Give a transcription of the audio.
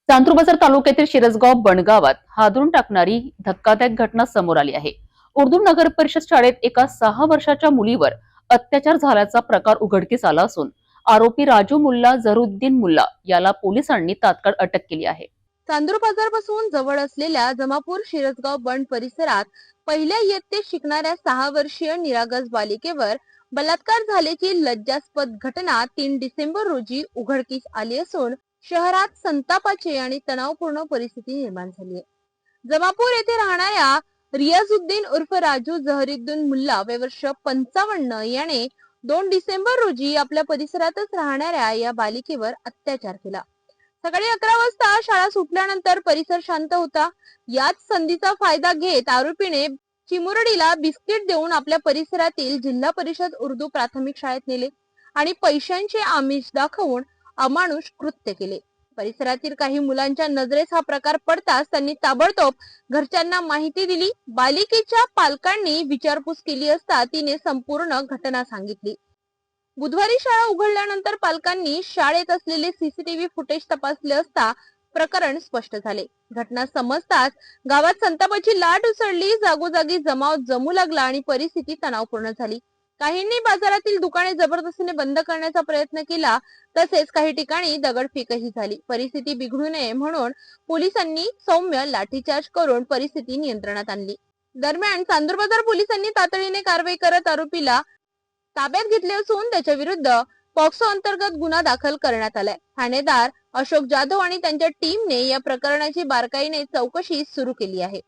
चांदूर बाजार तालुक्यातील शिरसगाव बनगावात हादरून टाकणारी धक्कादायक घटना समोर आली आहे। उर्दू नगर परिषद शाळेत एका 6 वर्षाच्या मुलीवर अत्याचार झाल्याचा प्रकार उघडकीस आला असून आरोपी राजू मुल्ला जहरुद्दीन मुल्ला याला पोलिसांनी तात्काळ अटक केली आहे। चांदूर बाजार पासून जवळ असलेल्या जमापूर शिरसगाव बंड परिसरात पहिल्या इयत्तेत शिकणाऱ्या 6 वर्षीय निरागस बालिकेवर बलात्कार झाल्याची लज्जास्पद घटना 3 डिसेंबर रोजी उघडकीस आली असून शहरात संतापाची आणि तणावपूर्ण परिस्थिती निर्माण झाली आहे। जमापूर येथे राहणाऱ्या रियाजुद्दीन उर्फ राजू जहरुद्दीन मुल्ला वय वर्ष 55 याने 2 डिसेंबर रोजी आपल्या परिसरातच राहणाऱ्या या बालिकेवर अत्याचार केला। सकाळी 11 वाजता शाळा सुटल्यानंतर परिसर शांत होता। याच संधीचा फायदा घेत आरोपीने चिमुरडीला बिस्किट देऊन आपल्या परिसरातील जिल्हा परिषद उर्दू प्राथमिक शाळेत नेले आणि पैशांचे आमिष दाखवून अमानुष कृत्य केले। परिसरातील काही मुलांच्या नजरेस हा प्रकार पडताच त्यांनी ताबडतोब घरच्यांना माहिती दिली। बालिकेच्या पालकांनी विचारपूस केली असता तिने संपूर्ण घटना सांगितली। बुधवारी शाळा उघडल्यानंतर पालकांनी शाळेत असलेले सीसीटीव्ही फुटेज तपासले असता प्रकरण स्पष्ट झाले। घटना समजताच गावात संतापाची लाट उसळली। जागोजागी जमाव जमू लागला आणि परिस्थिती तणावपूर्ण झाली। काहींनी बाजारातील दुकाने जबरदस्तीने बंद करण्याचा प्रयत्न केला, तसेच काही ठिकाणी दगडफेकही झाली। परिस्थिती बिघडू नये म्हणून पोलिसांनी सौम्य लाठीचार्ज करून परिस्थिती नियंत्रणात आणली। दरम्यान चांदूर बाजार पोलिसांनी तातडीने कारवाई करत आरोपीला ताब्यात घेतले असून त्याच्या विरुद्ध पॉक्सो अंतर्गत गुन्हा दाखल करण्यात आलाय। ठाणेदार अशोक जाधव आणि त्यांच्या टीमने या प्रकरणाची बारकाईने चौकशी सुरू केली आहे।